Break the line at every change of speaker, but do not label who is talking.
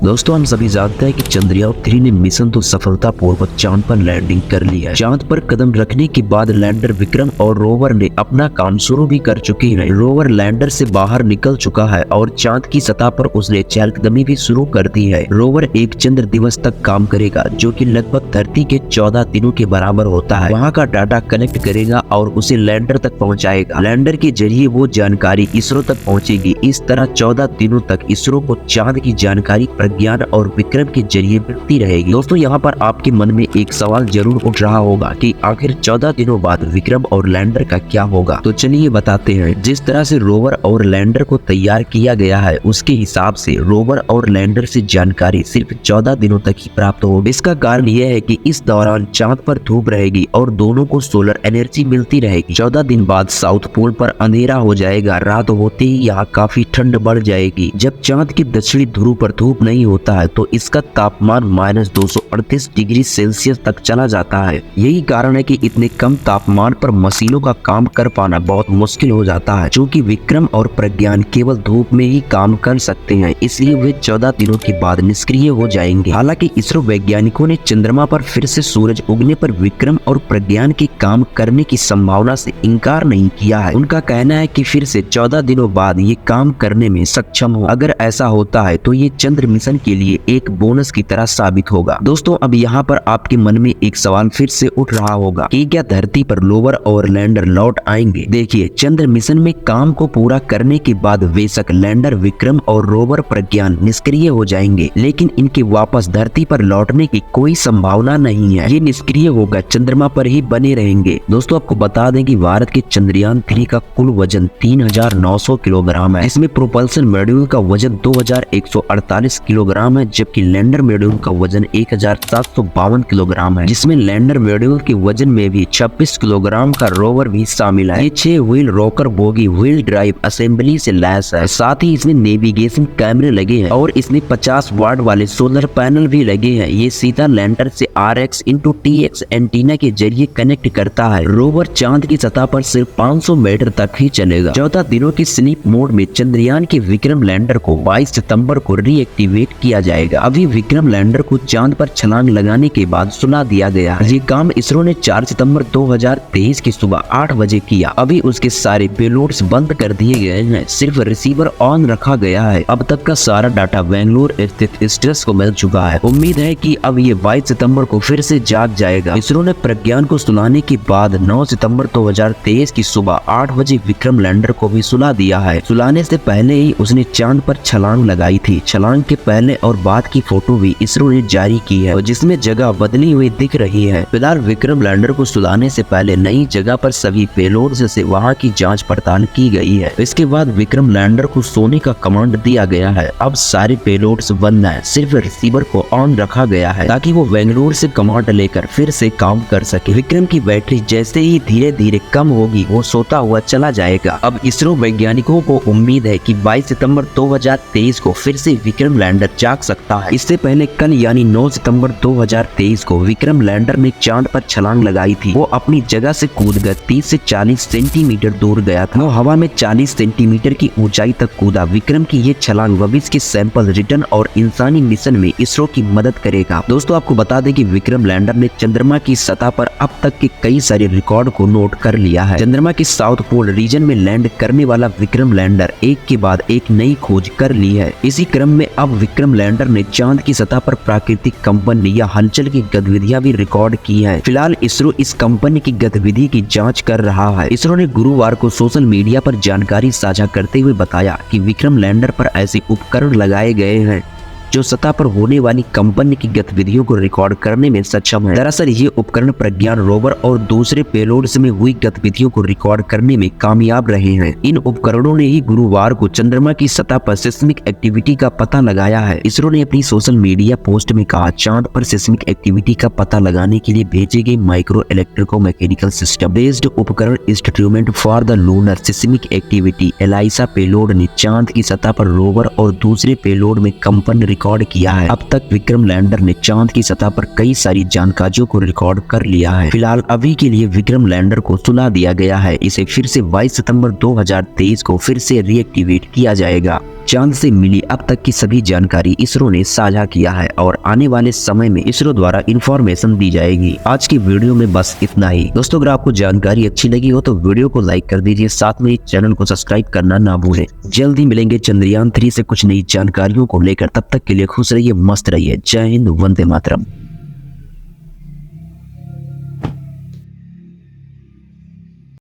दोस्तों हम सभी जानते हैं कि चंद्रयान-3 ने मिशन तो सफलतापूर्वक चांद पर लैंडिंग कर लिया है। चांद पर कदम रखने के बाद लैंडर विक्रम और रोवर ने अपना काम शुरू भी कर चुके हैं। रोवर लैंडर से बाहर निकल चुका है और चांद की सतह पर उसने चहलकदमी भी शुरू कर दी है। रोवर एक चंद्र दिवस तक काम करेगा, जो कि लगभग धरती के 14 दिनों के बराबर होता है। वहाँ का डाटा कलेक्ट करेगा और उसे लैंडर तक पहुँचाएगा। लैंडर के जरिए वो जानकारी इसरो तक पहुँचेगी। इस तरह 14 दिनों तक इसरो को चांद की जानकारी प्रज्ञान और विक्रम के जरिए मिलती रहेगी। दोस्तों यहाँ पर आपके मन में एक सवाल जरूर उठ रहा होगा कि आखिर 14 दिनों बाद विक्रम और लैंडर का क्या होगा। तो चलिए बताते हैं। जिस तरह से रोवर और लैंडर को तैयार किया गया है, उसके हिसाब से रोवर और लैंडर से जानकारी सिर्फ 14 दिनों तक ही प्राप्त होगी। इसका कारण यह है कि इस दौरान चांद पर धूप रहेगी और दोनों को सोलर एनर्जी मिलती रहेगी। 14 दिन बाद साउथ पोल पर अंधेरा हो जाएगा। रात होते ही यहाँ काफी ठंड बढ़ जाएगी। जब चांद के दक्षिणी ध्रुव पर धूप नहीं होता है तो इसका तापमान -238 डिग्री सेल्सियस तक चला जाता है। यही कारण है कि इतने कम तापमान पर मशीनों का काम कर पाना बहुत मुश्किल हो जाता है। क्योंकि विक्रम और प्रज्ञान केवल धूप में ही काम कर सकते हैं, इसलिए वे 14 दिनों के बाद निष्क्रिय हो जाएंगे। हालांकि इसरो वैज्ञानिकों ने चंद्रमा पर फिर से सूरज उगने पर विक्रम और प्रज्ञान के काम करने की संभावना से इनकार नहीं किया है। उनका कहना है कि फिर से 14 दिनों बाद ये काम करने में सक्षम हो। अगर ऐसा होता है तो ये चंद्र मिशन के लिए एक बोनस की तरह साबित होगा। दोस्तों अब यहाँ पर आपके मन में एक सवाल फिर से उठ रहा होगा कि क्या धरती पर रोवर और लैंडर लौट आएंगे। देखिए, चंद्र मिशन में काम को पूरा करने के बाद बेशक लैंडर विक्रम और रोवर प्रज्ञान निष्क्रिय हो जाएंगे, लेकिन इनके वापस धरती पर लौटने की कोई संभावना नहीं है। ये निष्क्रिय होकर चंद्रमा पर ही बने रहेंगे। दोस्तों आपको बता दें कि भारत के चंद्रयान-3 का कुल वजन 3900 किलोग्राम है। इसमें प्रोपल्सन मॉड्यूल का वजन 2148 किलोग्राम है, जबकि लैंडर मॉड्यूल का वजन 1752 किलोग्राम है, जिसमें लैंडर मॉड्यूल के वजन में भी 26 किलोग्राम का रोवर भी शामिल है। ये 6 wheel rocker bogie wheel drive assembly से लैस है। साथ ही इसमें नेविगेशन कैमरे लगे हैं और इसमें 50 वाट वाले सोलर पैनल भी लगे हैं। ये सीधा लैंडर से RX×TX एंटीना के जरिए कनेक्ट करता है। रोवर चांद की सतह पर सिर्फ 500 मीटर तक ही चलेगा। 14 दिनों की स्लीप मोड में चंद्रयान के विक्रम लैंडर को 22 सितंबर को रीएक्टिवेट किया जाएगा। अभी विक्रम लैंडर को चांद पर छलांग लगाने के बाद सुला दिया गया है। ये काम इसरो ने 4 सितंबर 2023 की सुबह 8 बजे किया। अभी उसके सारे पेलोड्स बंद कर दिए गए हैं, सिर्फ रिसीवर ऑन रखा गया है। अब तक का सारा डाटा बेंगलुरु स्थित स्टेशन को मिल चुका है। उम्मीद है कि अब ये 22 सितंबर को फिर से जाग जाएगा। इसरो ने प्रज्ञान को सुलाने के बाद 9 सितंबर 2023 की सुबह 8 बजे विक्रम लैंडर को भी सुला दिया है। सुलाने से पहले ही उसने चांद पर छलांग लगाई थी। छलांग के पहले और बाद की फोटो भी इसरो ने जारी की है, जिसमें जगह बदली हुई दिख रही है। फिलहाल विक्रम लैंडर को सुलाने से पहले नई जगह पर सभी पेलोड्स से वहां की जांच पड़ताल की गई है। इसके बाद विक्रम लैंडर को सोने का कमांड दिया गया है। अब सारे पेलोड्स बंद हैं, सिर्फ रिसीवर को ऑन रखा गया है ताकि वो बेंगलुरु से कमांड लेकर फिर से काम कर सके। विक्रम की बैटरी जैसे ही धीरे धीरे कम होगी, वो सोता हुआ चला जाएगा। अब इसरो वैज्ञानिकों को उम्मीद है कि 22 सितंबर 2023 को फिर से विक्रम लैंडर जाग सकता है। इससे पहले कल यानी 9 सितंबर 2023 को विक्रम लैंडर ने चांद पर छलांग लगाई थी। वो अपनी जगह से कूदकर 30 से 40 सेंटीमीटर दूर गया था। वो हवा में 40 सेंटीमीटर की ऊंचाई तक कूदा। विक्रम की ये छलांग भविष्य के सैंपल रिटर्न और इंसानी मिशन में इसरो की मदद करेगा। दोस्तों आपको बता दें कि विक्रम लैंडर ने चंद्रमा की सतह पर अब तक के कई सारे रिकॉर्ड को नोट कर लिया है। चंद्रमा के साउथ पोल रीजन में लैंड करने वाला विक्रम लैंडर एक के बाद एक नई खोज कर ली है। इसी क्रम में अब विक्रम लैंडर ने चांद की सतह पर प्राकृतिक कंपन या हलचल की गतिविधियां भी रिकॉर्ड की है। फिलहाल इसरो इस कंपन की गतिविधि की जांच कर रहा है। इसरो ने गुरुवार को सोशल मीडिया पर जानकारी साझा करते हुए बताया कि विक्रम लैंडर पर ऐसे उपकरण लगाए गए हैं जो सतह पर होने वाली कंपन की गतिविधियों को रिकॉर्ड करने में सक्षम है। दरअसल ये उपकरण प्रज्ञान रोवर और दूसरे पेलोड्स में हुई गतिविधियों को रिकॉर्ड करने में कामयाब रहे हैं। इन उपकरणों ने ही गुरुवार को चंद्रमा की सतह पर सिस्मिक एक्टिविटी का पता लगाया है। इसरो ने अपनी सोशल मीडिया पोस्ट में कहा, चांद पर सिस्मिक एक्टिविटी का पता लगाने के लिए भेजे गए माइक्रो इलेक्ट्रिको मैकेनिकल सिस्टम बेस्ड उपकरण instrument for the lunar seismic activity ELISA payload ने चांद की सतह पर रोवर और दूसरे पेलोड में कंपन रिकॉर्ड किया है। अब तक विक्रम लैंडर ने चांद की सतह पर कई सारी जानकारियों को रिकॉर्ड कर लिया है। फिलहाल अभी के लिए विक्रम लैंडर को सुला दिया गया है। इसे फिर से 22 सितंबर 2023 को फिर से रीएक्टिवेट किया जाएगा। चांद से मिली अब तक की सभी जानकारी इसरो ने साझा किया है और आने वाले समय में इसरो द्वारा इंफॉर्मेशन दी जाएगी। आज की वीडियो में बस इतना ही। दोस्तों अगर आपको जानकारी अच्छी लगी हो तो वीडियो को लाइक कर दीजिए, साथ में चैनल को सब्सक्राइब करना ना भूलें। जल्दी मिलेंगे चंद्रयान 3 से कुछ नई जानकारियों को लेकर, तब तक के लिए खुश रहिए, मस्त रहिए। जय हिंद, वंदे मातरम।